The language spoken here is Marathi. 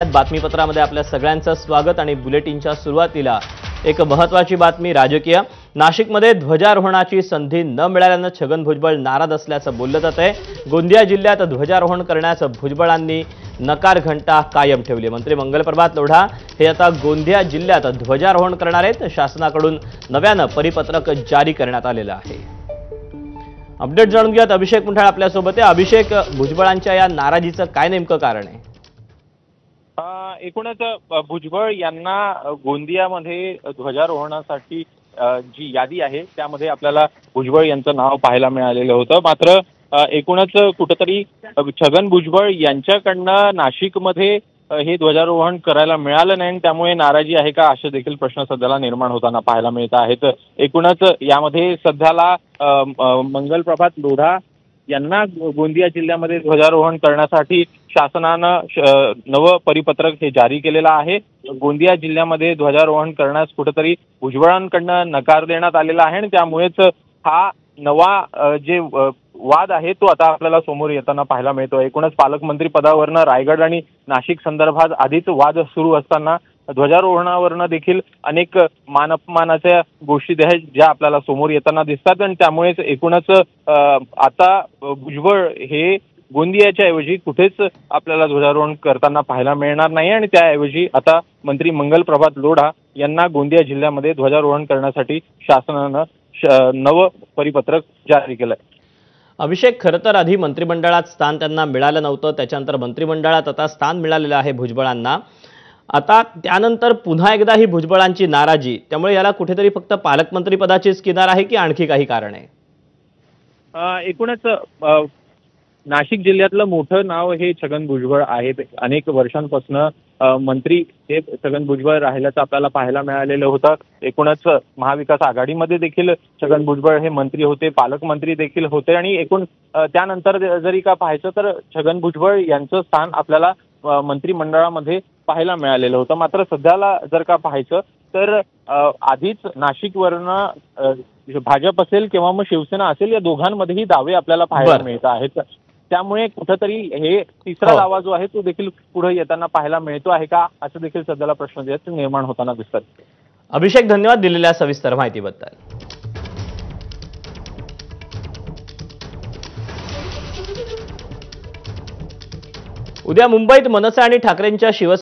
बातमीपत्रामध्ये आपल्या सगळ्यांचं स्वागत आणि बुलेटिनच्या सुरुवातीला एक महत्त्वाची बातमी राजकीय। नाशिकमध्ये ध्वजारोहणाची संधी न मिळाल्याने छगन भुजबळ नाराज असल्याचं बोललं जात आहे। गोंदिया जिल्ह्यात ध्वजारोहण करण्याचं भुजबळांनी नकार घंटा कायम ठेवली। मंत्री मंगलप्रभात लोढा हे आता गोंदिया जिल्ह्यात ध्वजारोहण करणार आहेत। शासनाकडून नव्यानं परिपत्रक जारी करण्यात आलेलं आहे। अपडेट जाणून घेऊयात। अभिषेक मुंठाळ आपल्या सोबत आहे। अभिषेक, भुजबळांच्या या नाराजीचं काय नेमकं कारण आहे? एकूणच भुजबळ यांना गोंदियामध्ये ध्वजारोहणासाठी जी यादी आहे त्यामध्ये आपल्याला भुजबळ यांचं नाव पाहायला मिळालेलं होतं। मात्र एकूणच कुठेतरी छगन भुजबळ यांच्याकडनं नाशिकमध्ये हे ध्वजारोहण करायला मिळालं नाही, त्यामुळे नाराजी आहे का असे देखील प्रश्न सध्याला निर्माण होताना पाहायला मिळत आहेत। एकूणच यामध्ये सध्याला मंगलप्रभात लोढा यांना गोंदिया जिल्ह्यामध्ये ध्वजारोहण करण्यासाठी शासनानं नवं परिपत्रक हे जारी केलेलं आहे। गोंदिया जिल्ह्यामध्ये ध्वजारोहण करण्यास कुठेतरी भुजबळांकडनं नकार देण्यात आलेला आहे आणि त्यामुळेच हा नवा जे वाद आहे तो आता आपल्याला समोर येताना पाहायला मिळतो। एकूणच पालकमंत्री पदावरनं रायगड आणि नाशिक संदर्भात आधीच वाद सुरू असताना ध्वजारोहणावरनं देखील अनेक मानअपमानाच्या गोष्टी आहेत ज्या आपल्याला समोर येताना दिसतात आणि त्यामुळेच एकूणच आता भुजबळ हे गोंदियाच्या ऐवजी कुठेच आपल्याला ध्वजारोहण करताना पाहायला मिळणार नाही आणि त्याऐवजी आता मंत्री मंगलप्रभात लोढा यांना गोंदिया जिल्ह्यामध्ये ध्वजारोहण करण्यासाठी शासनानं नवं परिपत्रक जारी केलंय। अभिषेक, खरं तर आधी मंत्रिमंडळात स्थान त्यांना मिळालं नव्हतं, त्याच्यानंतर मंत्रिमंडळात आता स्थान मिळालेलं आहे भुजबळांना। आता त्यानंतर पुन्हा एकदा ही भुजबळांची नाराजी, त्यामुळे याला कुठेतरी फक्त पालकमंत्री पदाचीच किनार आहे की आणखी काही कारण आहे? एकूणच नाशिक जिल्ह्यातलं मोठं नाव हे छगन भुजबळ आहेत। अनेक वर्षांपासून मंत्री हे छगन भुजबळ राहिल्याचं आपल्याला पाहायला मिळालेलं होतं। एकूणच महाविकास आघाडीमध्ये देखील छगन भुजबळ हे मंत्री होते, पालकमंत्री देखील होते आणि एकूण त्यानंतर जरी का पाहायचं तर छगन भुजबळ यांचं स्थान आपल्याला मंत्रिमंडळामध्ये पाहायला मिळालेलं होतं। मात्र सध्याला जर का पाहायचं तर आधीच नाशिकवरनं भाजप असेल किंवा मग शिवसेना असेल या दोघांमध्येही दावे आपल्याला पाहायला मिळत आहेत। त्यामुळे कुठेतरी हे तिसरा दावा जो आहे तो देखील पुढे येताना पाहायला मिळतो आहे का असं देखील सध्याला प्रश्न निर्माण होताना दिसतात। अभिषेक, धन्यवाद दिलेल्या सविस्तर माहितीबद्दल। उद्या मुंबईत मनसे आणि ठाकरेंच्या